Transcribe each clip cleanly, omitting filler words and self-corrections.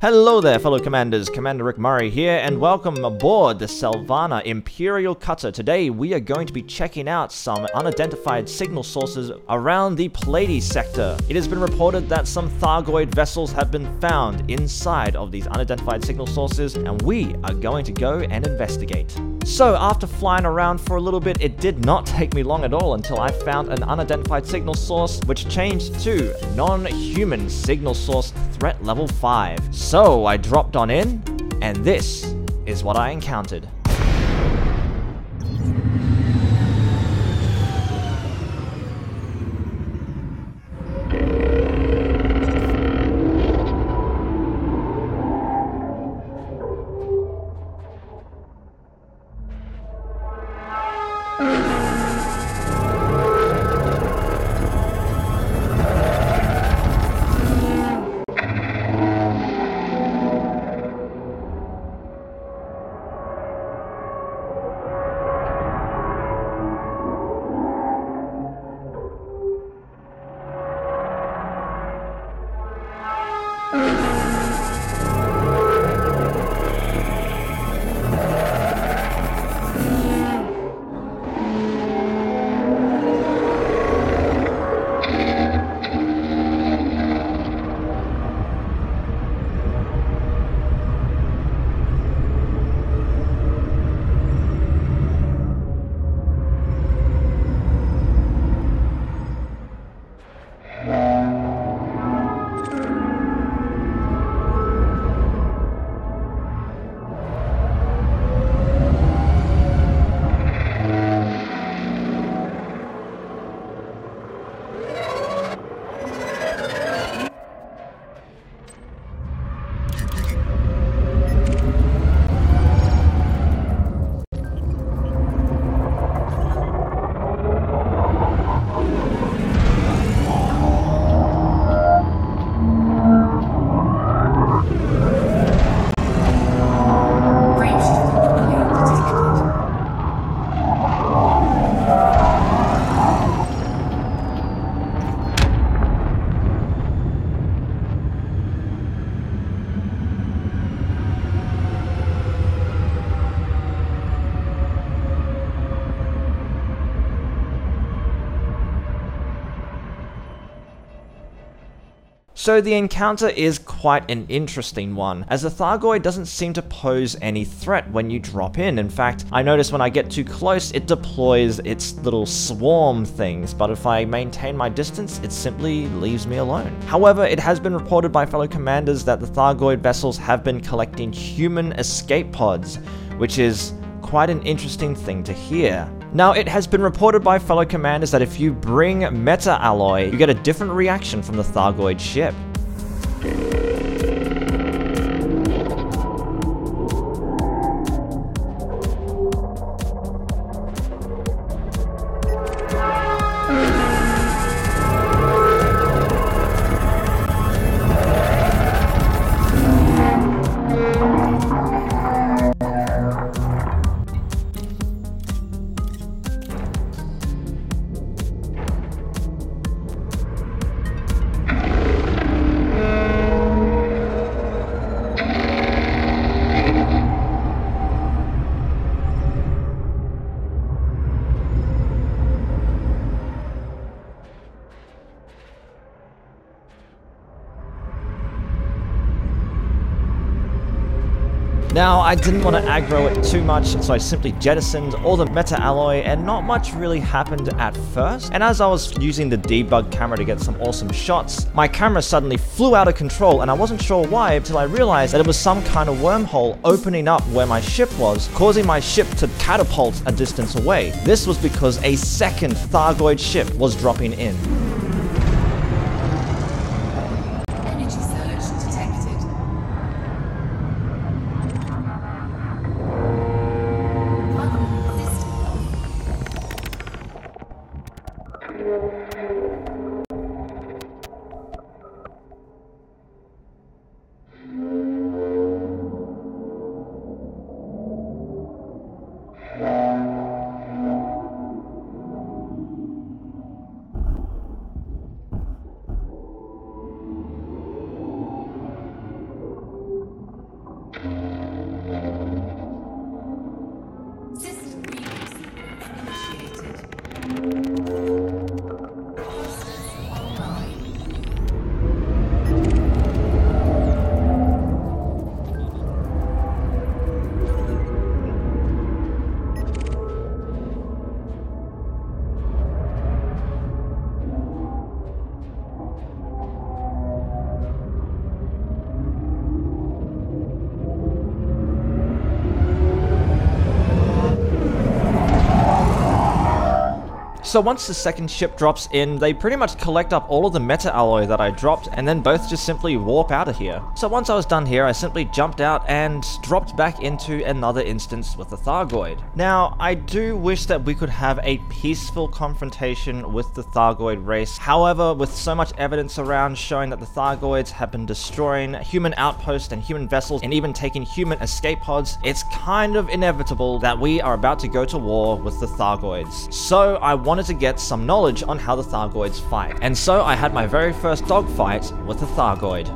Hello there, fellow commanders. Commander Rick Murray here, and welcome aboard the Salvana Imperial Cutter. Today, we are going to be checking out some unidentified signal sources around the Pleiades sector. It has been reported that some Thargoid vessels have been found inside of these unidentified signal sources, and we are going to go and investigate. So, after flying around for a little bit, it did not take me long at all until I found an unidentified signal source, which changed to non-human signal source threat level 5. So I dropped on in, and this is what I encountered. So the encounter is quite an interesting one, as the Thargoid doesn't seem to pose any threat when you drop in. In fact, I notice when I get too close, it deploys its little swarm things, but if I maintain my distance, it simply leaves me alone. However, it has been reported by fellow commanders that the Thargoid vessels have been collecting human escape pods, which is quite an interesting thing to hear. Now, it has been reported by fellow commanders that if you bring meta alloy, you get a different reaction from the Thargoid ship. Now, I didn't want to aggro it too much, so I simply jettisoned all the meta alloy, and not much really happened at first. And as I was using the debug camera to get some awesome shots, my camera suddenly flew out of control, and I wasn't sure why until I realized that it was some kind of wormhole opening up where my ship was, causing my ship to catapult a distance away. This was because a second Thargoid ship was dropping in. So once the second ship drops in, they pretty much collect up all of the meta alloy that I dropped, and then both just simply warp out of here. So once I was done here, I simply jumped out and dropped back into another instance with the Thargoid. Now, I do wish that we could have a peaceful confrontation with the Thargoid race. However, with so much evidence around showing that the Thargoids have been destroying human outposts and human vessels and even taking human escape pods, it's kind of inevitable that we are about to go to war with the Thargoids. So I wanted to get some knowledge on how the Thargoids fight. And so I had my very first dogfight with the Thargoid.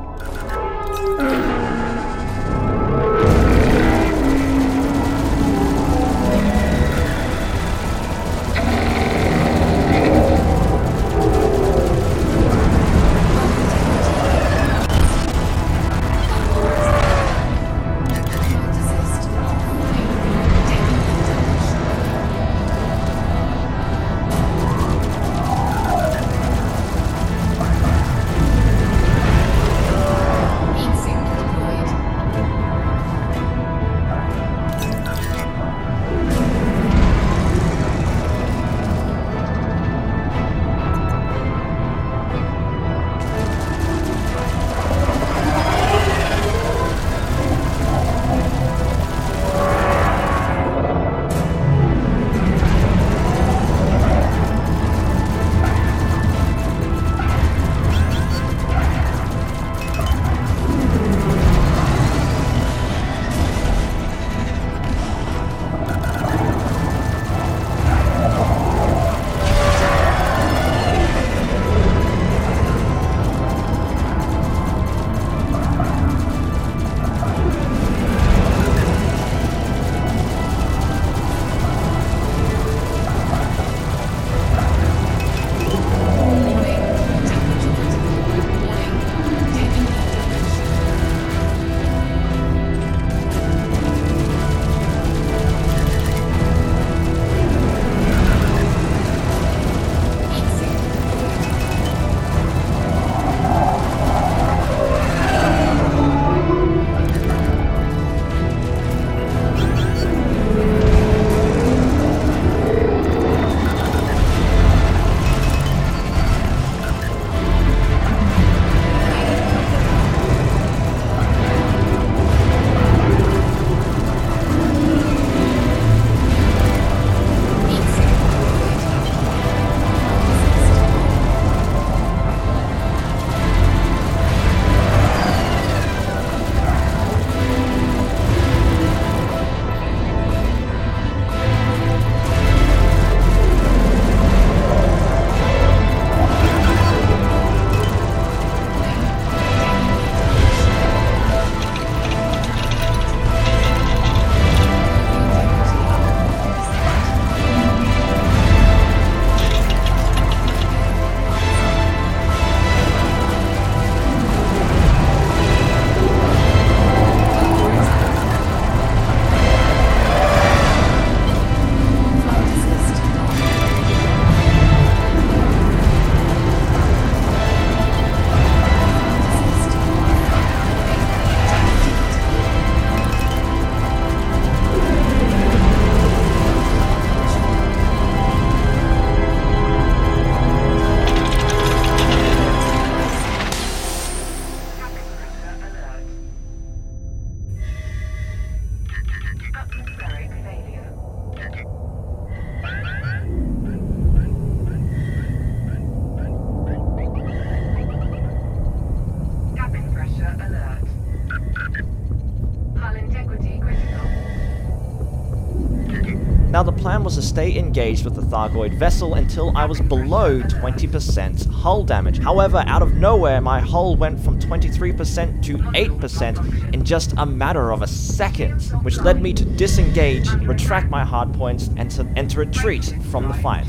Now the plan was to stay engaged with the Thargoid vessel until I was below 20% hull damage. However, out of nowhere, my hull went from 23% to 8% in just a matter of a second, which led me to disengage, retract my hardpoints, and to retreat from the fight.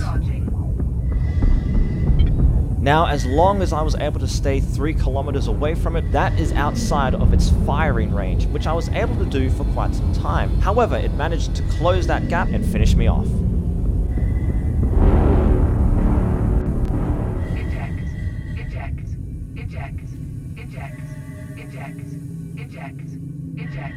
Now, as long as I was able to stay 3 kilometers away from it, that is outside of its firing range, which I was able to do for quite some time. However, it managed to close that gap and finish me off. Eject, eject, eject, eject, eject, eject, eject.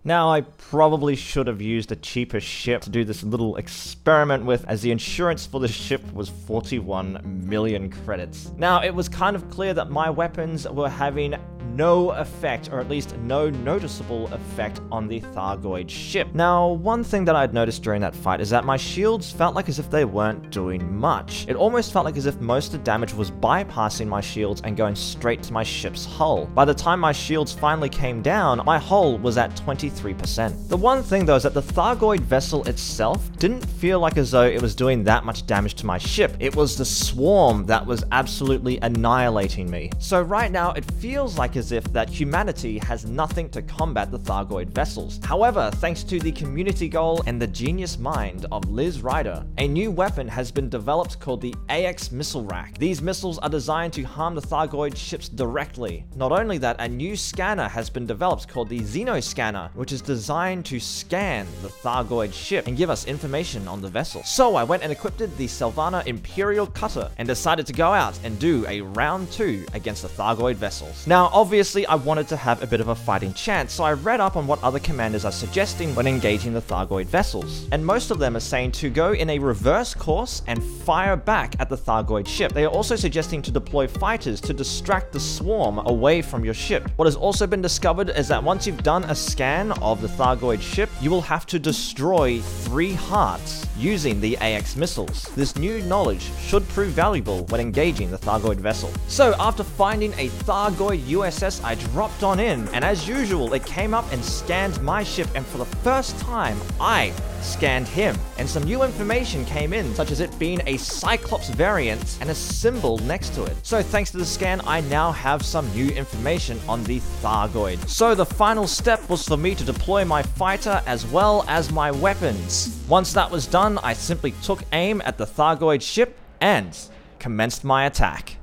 Now, I probably should have used a cheaper ship to do this little experiment with, as the insurance for the ship was 41 million credits. Now, it was kind of clear that my weapons were having no effect, or at least no noticeable effect on the Thargoid ship. Now, one thing that I'd noticed during that fight is that my shields felt like as if they weren't doing much. It almost felt like as if most of the damage was bypassing my shields and going straight to my ship's hull. By the time my shields finally came down, my hull was at 23%. The one thing though is that the Thargoid vessel itself didn't feel like as though it was doing that much damage to my ship. It was the swarm that was absolutely annihilating me. So right now, it feels like as if that humanity has nothing to combat the Thargoid vessels. However, thanks to the community goal and the genius mind of Liz Ryder, a new weapon has been developed called the AX Missile Rack. These missiles are designed to harm the Thargoid ships directly. Not only that, a new scanner has been developed called the Xeno Scanner, which is designed to scan the Thargoid ship and give us information on the vessel. So I went and equipped the Sylvana Imperial Cutter and decided to go out and do a round 2 against the Thargoid vessels. Now, obviously, I wanted to have a bit of a fighting chance, so I read up on what other commanders are suggesting when engaging the Thargoid vessels. And most of them are saying to go in a reverse course and fire back at the Thargoid ship. They are also suggesting to deploy fighters to distract the swarm away from your ship. What has also been discovered is that once you've done a scan of the Thargoid ship, you will have to destroy 3 hearts using the AX missiles. This new knowledge should prove valuable when engaging the Thargoid vessel. So after finding a Thargoid USS, I dropped on in, and as usual, it came up and scanned my ship, and for the first time, I scanned him. And some new information came in, such as it being a Cyclops variant and a symbol next to it. So thanks to the scan, I now have some new information on the Thargoid. So the final step was for me to deploy my fighter as well as my weapons. Once that was done, I simply took aim at the Thargoid ship and commenced my attack.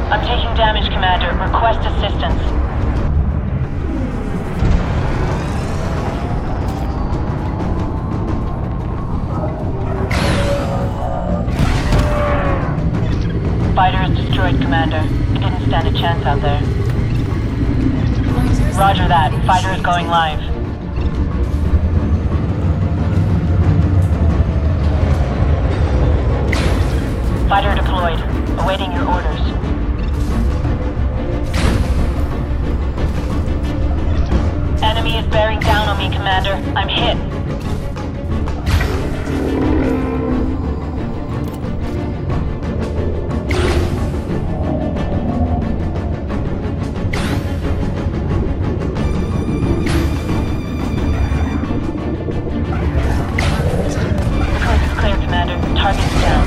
I'm taking damage, Commander. Request assistance. Fighter is destroyed, Commander. It didn't stand a chance out there. Roger that. Fighter is going live. Fighter deployed. Awaiting your orders. Enemy is bearing down on me, Commander. I'm hit. The coast is clear, Commander. Target's down.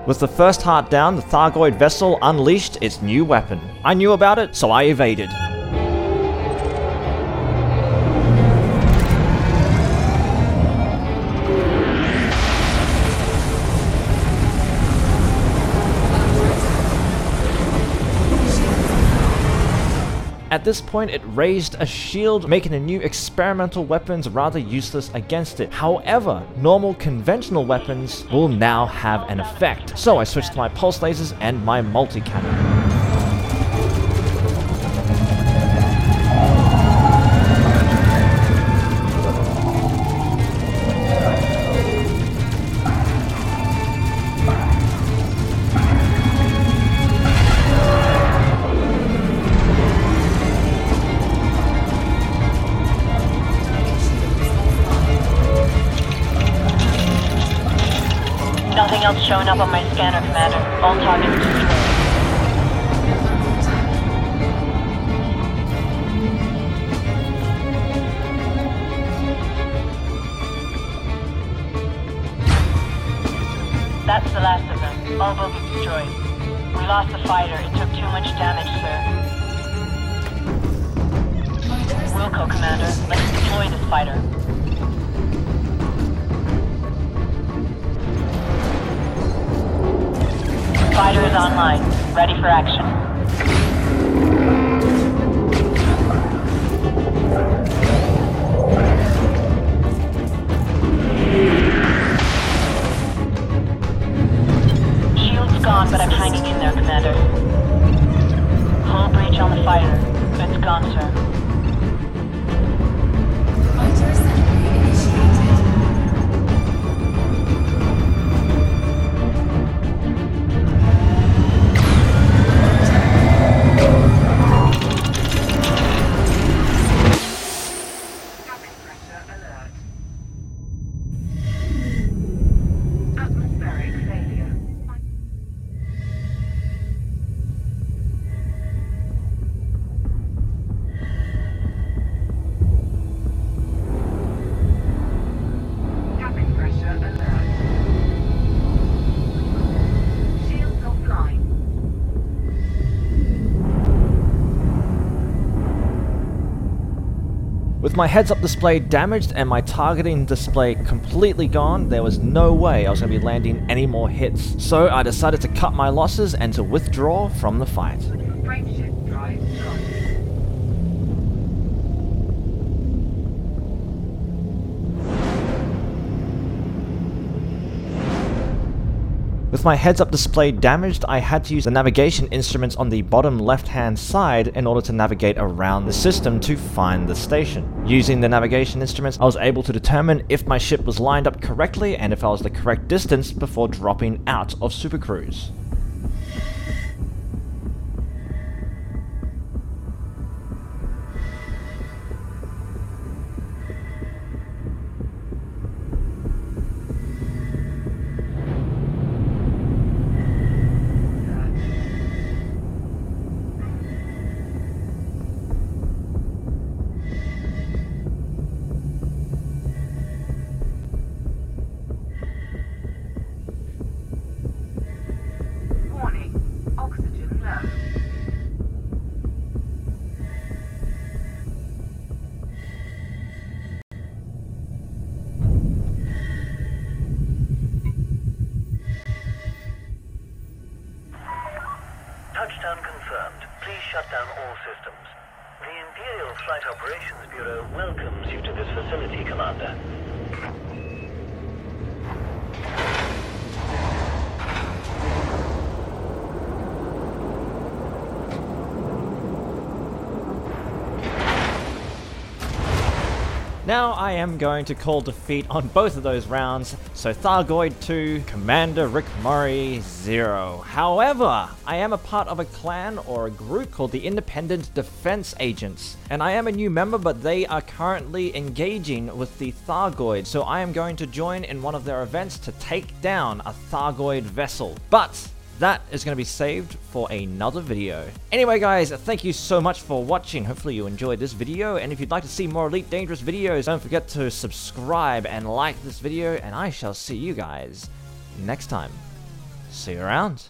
With the first heart down, the Thargoid vessel unleashed its new weapon. I knew about it, so I evaded. At this point, it raised a shield, making the new experimental weapons rather useless against it. However, normal conventional weapons will now have an effect. So I switched to my pulse lasers and my multi-cannon. Nothing else showing up on my scanner, Commander. All targets destroyed. That's the last of them. All boats destroyed. We lost the fighter. It took too much damage, sir. Wilco, Commander. Let's deploy this fighter. Fighter is online. Ready for action. Shield's gone, but I'm hanging in there, Commander. Hull breach on the fighter. It's gone, sir. Fighter assembly initiated. Cabin pressure alert. Atmospheric failure. Cabin pressure alert. Shields offline. With my heads-up display damaged and my targeting display completely gone, there was no way I was going to be landing any more hits. So I decided to cut my losses and to withdraw from the fight. Frameshift drive charging. With my heads-up display damaged, I had to use the navigation instruments on the bottom left-hand side in order to navigate around the system to find the station. Using the navigation instruments, I was able to determine if my ship was lined up correctly and if I was the correct distance before dropping out of Super Cruise. Warning. Oxygen low. Touchdown confirmed. Please shut down all systems. The Imperial Flight Operations Bureau welcomes you to this facility, Commander. Now I am going to call defeat on both of those rounds, so Thargoid 2, Commander Rick Murray 0. However, I am a part of a clan or a group called the Independent Defense Agents, and I am a new member, but they are currently engaging with the Thargoid, so I am going to join in one of their events to take down a Thargoid vessel. But that is going to be saved for another video. Anyway guys, thank you so much for watching. Hopefully you enjoyed this video, and if you'd like to see more Elite Dangerous videos, don't forget to subscribe and like this video, and I shall see you guys next time. See you around.